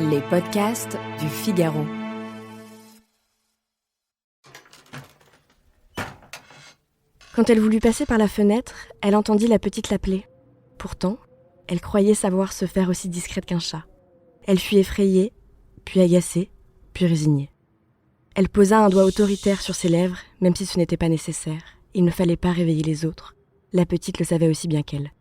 Les podcasts du Figaro. Quand elle voulut passer par la fenêtre, elle entendit la petite l'appeler. Pourtant, elle croyait savoir se faire aussi discrète qu'un chat. Elle fut effrayée, puis agacée, puis résignée. Elle posa un doigt autoritaire sur ses lèvres, même si ce n'était pas nécessaire. Il ne fallait pas réveiller les autres. La petite le savait aussi bien qu'elle.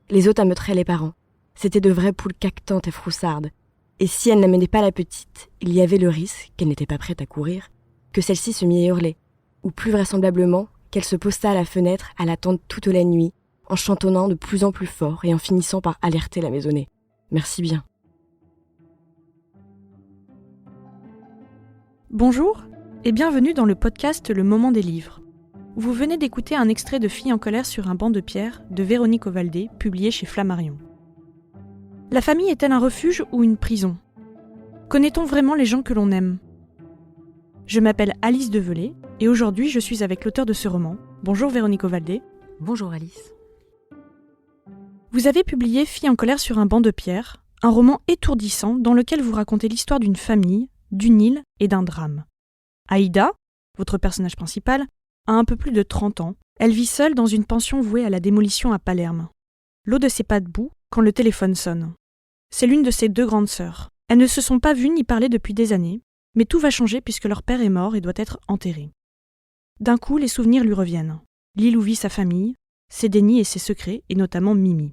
Les autres ameuteraient les parents. C'étaient de vraies poules caquetantes et froussardes. Et si elle n'amenait pas la petite, il y avait le risque, qu'elle n'était pas prête à courir, que celle-ci se mit à hurler. Ou plus vraisemblablement, qu'elle se posta à la fenêtre à l'attendre toute la nuit, en chantonnant de plus en plus fort et en finissant par alerter la maisonnée. Merci bien. Bonjour et bienvenue dans le podcast Le Moment des livres. Vous venez d'écouter un extrait de Filles en colère sur un banc de pierre de Véronique Ovaldé, publié chez Flammarion. La famille est-elle un refuge ou une prison ? Connaît-on vraiment les gens que l'on aime ? Je m'appelle Alice Develay et aujourd'hui je suis avec l'auteur de ce roman. Bonjour Véronique Ovaldé. Bonjour Alice. Vous avez publié Filles en colère sur un banc de pierre, un roman étourdissant dans lequel vous racontez l'histoire d'une famille, d'une île et d'un drame. Aïda, votre personnage principal, a un peu plus de 30 ans. Elle vit seule dans une pension vouée à la démolition à Palerme. L'eau de ses pas debout quand le téléphone sonne. C'est l'une de ses deux grandes sœurs. Elles ne se sont pas vues ni parlé depuis des années, mais tout va changer puisque leur père est mort et doit être enterré. D'un coup, les souvenirs lui reviennent. L'île où vit sa famille, ses dénis et ses secrets, et notamment Mimi.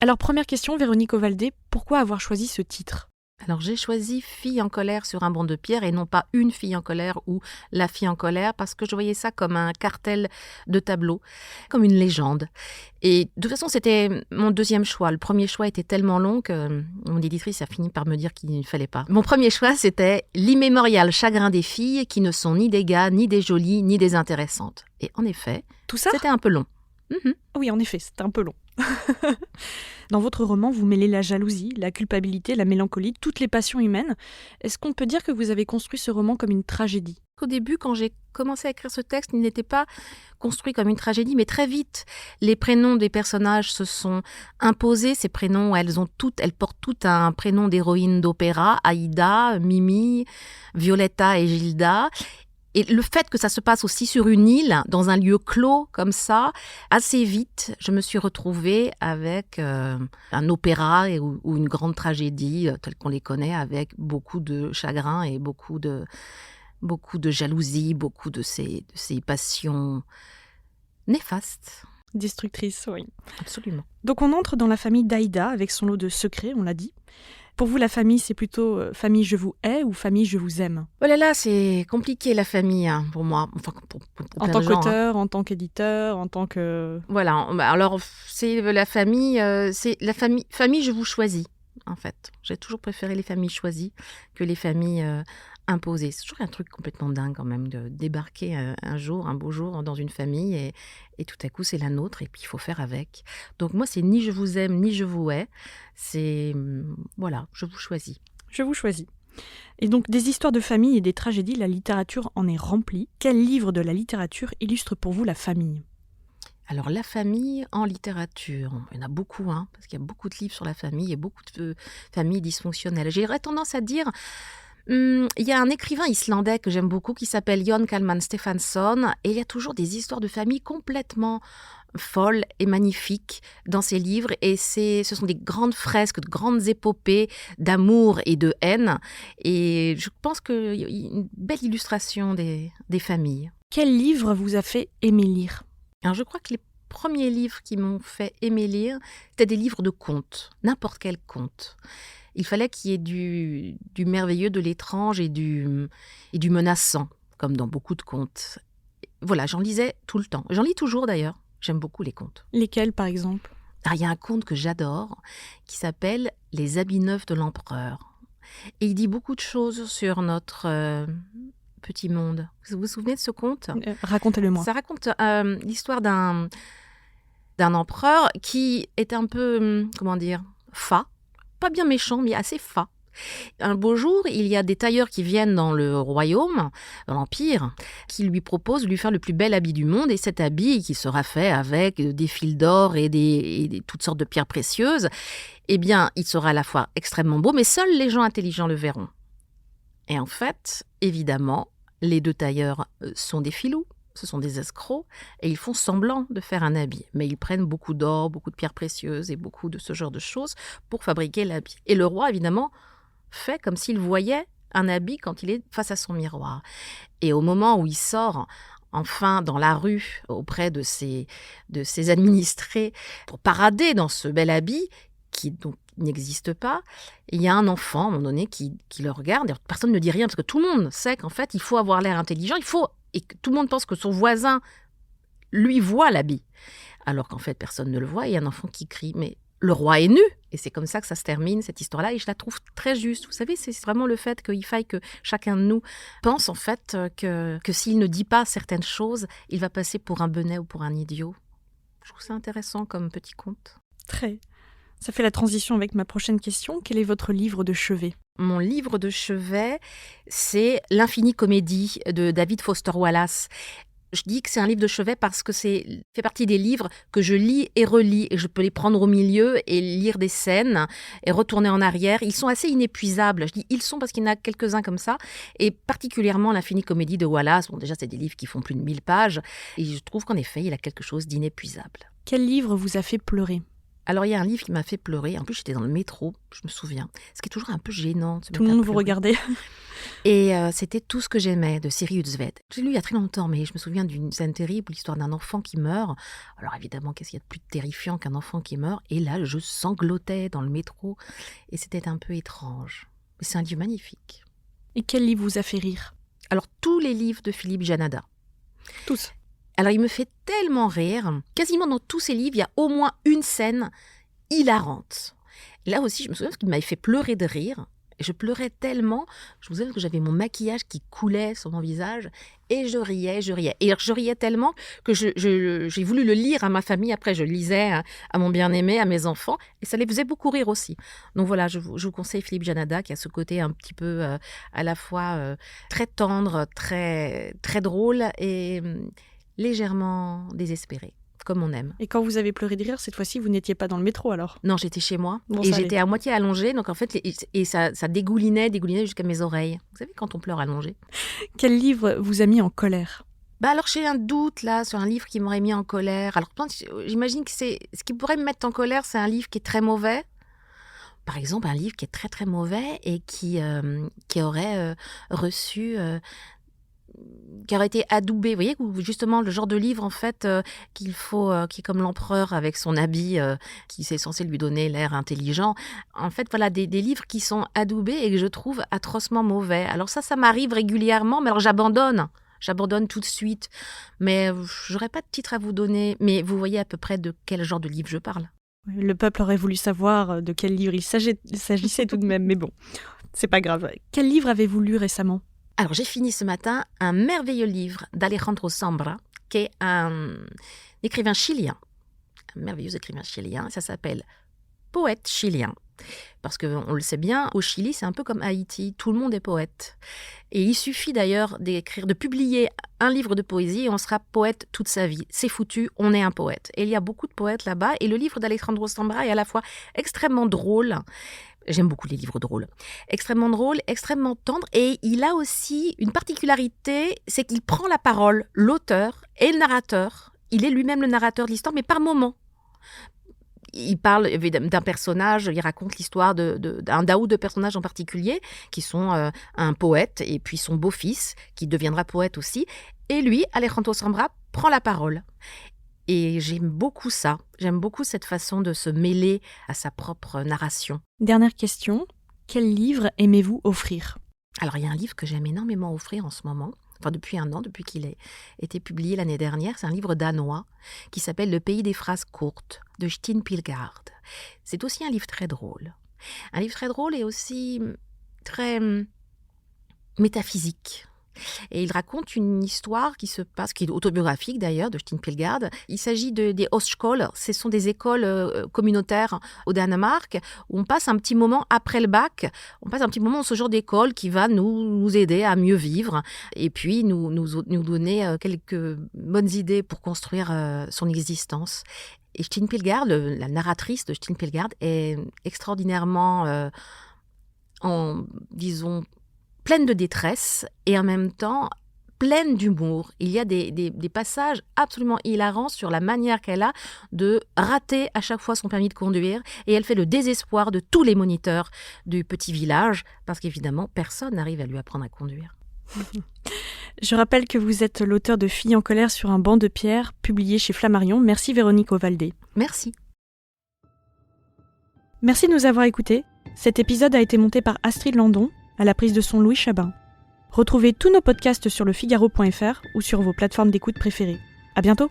Alors première question, Véronique Ovaldé, pourquoi avoir choisi ce titre ? Alors j'ai choisi Filles en colère sur un banc de pierre et non pas une fille en colère ou la fille en colère parce que je voyais ça comme un cartel de tableau, comme une légende. Et de toute façon c'était mon deuxième choix. Le premier choix était tellement long que mon éditrice a fini par me dire qu'il ne fallait pas. Mon premier choix c'était l'immémorial chagrin des filles qui ne sont ni des gars, ni des jolies, ni des intéressantes. Et en effet, tout ça c'était un peu long. Oui, en effet, c'était un peu long. Dans votre roman, vous mêlez la jalousie, la culpabilité, la mélancolie, toutes les passions humaines. Est-ce qu'on peut dire que vous avez construit ce roman comme une tragédie ? Au début, quand j'ai commencé à écrire ce texte, il n'était pas construit comme une tragédie, mais très vite, les prénoms des personnages se sont imposés. Ces prénoms, elles portent toutes un prénom d'héroïne d'opéra, Aïda, Mimi, Violetta et Gilda. Et le fait que ça se passe aussi sur une île, dans un lieu clos comme ça, assez vite, je me suis retrouvée avec un opéra ou une grande tragédie telle qu'on les connaît, avec beaucoup de chagrin et beaucoup de jalousie, beaucoup de ces passions néfastes. Destructrices, oui. Absolument. Donc on entre dans la famille d'Aïda avec son lot de secrets, on l'a dit. Pour vous, la famille, c'est plutôt famille je vous hais ou famille je vous aime ? Oh là là, c'est compliqué la famille pour moi. Enfin, pour en tant qu'auteur, en tant qu'éditeur, en tant que... Voilà, alors c'est la famille, famille je vous choisis, en fait. J'ai toujours préféré les familles choisies que les familles imposées. C'est toujours un truc complètement dingue quand même de débarquer un beau jour dans une famille et tout à coup c'est la nôtre et puis il faut faire avec. Donc moi c'est ni je vous aime ni je vous hais, c'est voilà, je vous choisis. Je vous choisis. Et donc des histoires de famille et des tragédies, la littérature en est remplie. Quel livre de la littérature illustre pour vous la famille ? Alors la famille en littérature, il y en a beaucoup, parce qu'il y a beaucoup de livres sur la famille et beaucoup de familles dysfonctionnelles. J'aurais tendance à dire... il y a un écrivain islandais que j'aime beaucoup qui s'appelle Jón Kalman Stefánsson et il y a toujours des histoires de famille complètement folles et magnifiques dans ses livres et ce sont des grandes fresques, de grandes épopées d'amour et de haine et je pense qu'il y a une belle illustration des familles. Quel livre vous a fait aimer lire ? Alors je crois que les premiers livres qui m'ont fait aimer lire, c'était des livres de contes, n'importe quel conte. Il fallait qu'il y ait du merveilleux, de l'étrange et du menaçant, comme dans beaucoup de contes. Voilà, j'en lisais tout le temps. J'en lis toujours d'ailleurs. J'aime beaucoup les contes. Lesquels, par exemple ? Alors, il y a un conte que j'adore qui s'appelle « Les habits neufs de l'empereur ». Et il dit beaucoup de choses sur notre petit monde. Vous vous souvenez de ce conte ? Racontez-le-moi. Ça raconte l'histoire d'un empereur qui est un peu, fat. Pas bien méchant, mais assez fat. Un beau jour, il y a des tailleurs qui viennent dans le royaume, dans l'Empire, qui lui proposent de lui faire le plus bel habit du monde. Et cet habit, qui sera fait avec des fils d'or et toutes sortes de pierres précieuses, eh bien, il sera à la fois extrêmement beau, mais seuls les gens intelligents le verront. Et en fait, évidemment, les 2 tailleurs sont des filous. Ce sont des escrocs et ils font semblant de faire un habit. Mais ils prennent beaucoup d'or, beaucoup de pierres précieuses et beaucoup de ce genre de choses pour fabriquer l'habit. Et le roi, évidemment, fait comme s'il voyait un habit quand il est face à son miroir. Et au moment où il sort, enfin, dans la rue, auprès de ses administrés, pour parader dans ce bel habit, qui donc n'existe pas, il y a un enfant, à un moment donné, qui le regarde. D'ailleurs, personne ne dit rien, parce que tout le monde sait qu'en fait, il faut avoir l'air intelligent, et que tout le monde pense que son voisin, lui, voit l'habit. Alors qu'en fait, personne ne le voit, et il y a un enfant qui crie « Mais le roi est nu !» Et c'est comme ça que ça se termine, cette histoire-là, et je la trouve très juste. Vous savez, c'est vraiment le fait qu'il faille que chacun de nous pense, en fait, que s'il ne dit pas certaines choses, il va passer pour un benet ou pour un idiot. Je trouve ça intéressant comme petit conte. Très. Ça fait la transition avec ma prochaine question. Quel est votre livre de chevet ? Mon livre de chevet, c'est L'Infinie Comédie de David Foster Wallace. Je dis que c'est un livre de chevet parce que c'est fait partie des livres que je lis et relis, et je peux les prendre au milieu et lire des scènes et retourner en arrière. Ils sont assez inépuisables. Je dis ils sont parce qu'il y en a quelques-uns comme ça, et particulièrement L'Infinie Comédie de Wallace. Bon, déjà, c'est des livres qui font plus de 1000 pages, et je trouve qu'en effet, il a quelque chose d'inépuisable. Quel livre vous a fait pleurer ? Alors, il y a un livre qui m'a fait pleurer. En plus, j'étais dans le métro, je me souviens. Ce qui est toujours un peu gênant. Tout le monde vous regardait. Et c'était Tout ce que j'aimais de Siri Utzved. J'ai lu il y a très longtemps, mais je me souviens d'une scène terrible, l'histoire d'un enfant qui meurt. Alors évidemment, qu'est-ce qu'il y a de plus terrifiant qu'un enfant qui meurt ? Et là, je sanglotais dans le métro. Et c'était un peu étrange. Mais c'est un livre magnifique. Et quel livre vous a fait rire ? Alors, tous les livres de Philippe Janada. Tous. Alors, il me fait tellement rire. Quasiment dans tous ses livres, il y a au moins une scène hilarante. Là aussi, je me souviens qu'il m'avait fait pleurer de rire. Et je pleurais tellement. Je me souviens que j'avais mon maquillage qui coulait sur mon visage. Et je riais. Et je riais tellement que j'ai voulu le lire à ma famille. Après, je lisais à mon bien-aimé, à mes enfants. Et ça les faisait beaucoup rire aussi. Donc voilà, je vous conseille Philippe Janada, qui a ce côté un petit peu à la fois très tendre, très, très drôle et légèrement désespéré, comme on aime. Et quand vous avez pleuré de rire, cette fois-ci, vous n'étiez pas dans le métro alors ? Non, j'étais chez moi Bon, et ça j'étais allait. à moitié allongée, donc en fait, ça dégoulinait jusqu'à mes oreilles. Vous savez, quand on pleure allongé. Quel livre vous a mis en colère ? Alors j'ai un doute là sur un livre qui m'aurait mis en colère. Alors j'imagine que ce qui pourrait me mettre en colère, c'est un livre qui est très mauvais. Par exemple, un livre qui est très très mauvais et qui aurait reçu... qui aurait été adoubé, vous voyez, justement le genre de livre en fait qu'il faut, qui est comme l'empereur avec son habit, qui c'est censé lui donner l'air intelligent. En fait, voilà, des livres qui sont adoubés et que je trouve atrocement mauvais. Alors ça m'arrive régulièrement, mais alors j'abandonne tout de suite. Mais j'aurais pas de titre à vous donner, mais vous voyez à peu près de quel genre de livre je parle. Le peuple aurait voulu savoir de quel livre il s'agissait tout de même, mais bon, c'est pas grave. Quel livre avez-vous lu récemment ? Alors, j'ai fini ce matin un merveilleux livre d'Alejandro Zambra, qui est un écrivain chilien, un merveilleux écrivain chilien. Ça s'appelle Poète chilien. Parce qu'on le sait bien, au Chili, c'est un peu comme Haïti, tout le monde est poète. Et il suffit d'ailleurs de publier un livre de poésie et on sera poète toute sa vie. C'est foutu, on est un poète. Et il y a beaucoup de poètes là-bas. Et le livre d'Alejandro Zambra est à la fois extrêmement drôle. J'aime beaucoup les livres drôles. Extrêmement drôle, extrêmement tendre. Et il a aussi une particularité, c'est qu'il prend la parole, l'auteur et le narrateur. Il est lui-même le narrateur de l'histoire, mais par moments. Il parle d'un personnage, il raconte l'histoire d'un ou deux personnages en particulier, qui sont un poète et puis son beau-fils, qui deviendra poète aussi. Et lui, Alejandro Zambra, prend la parole. Et j'aime beaucoup ça. J'aime beaucoup cette façon de se mêler à sa propre narration. Dernière question. Quel livre aimez-vous offrir ? Alors, il y a un livre que j'aime énormément offrir en ce moment. Enfin, depuis un an, depuis qu'il a été publié l'année dernière. C'est un livre danois qui s'appelle « Le pays des phrases courtes » de Stine Pilgaard. C'est aussi un livre très drôle. Un livre très drôle et aussi très métaphysique. Et il raconte une histoire qui se passe, qui est autobiographique d'ailleurs, de Stine Pilgaard. Il s'agit des Ostskole. Ce sont des écoles communautaires au Danemark où on passe un petit moment après le bac. On passe un petit moment dans ce genre d'école qui va nous aider à mieux vivre et puis nous donner quelques bonnes idées pour construire son existence. Et Stine Pilgaard, la narratrice de Stine Pilgaard, est extraordinairement, disons, pleine de détresse et en même temps pleine d'humour. Il y a des passages absolument hilarants sur la manière qu'elle a de rater à chaque fois son permis de conduire, et elle fait le désespoir de tous les moniteurs du petit village parce qu'évidemment personne n'arrive à lui apprendre à conduire. Je rappelle que vous êtes l'auteur de Filles en colère sur un banc de pierre, publié chez Flammarion. Merci Véronique Ovaldé. Merci. Merci de nous avoir écoutés. Cet épisode a été monté par Astrid Landon, à la prise de son Louis Chabin. Retrouvez tous nos podcasts sur lefigaro.fr ou sur vos plateformes d'écoute préférées. À bientôt!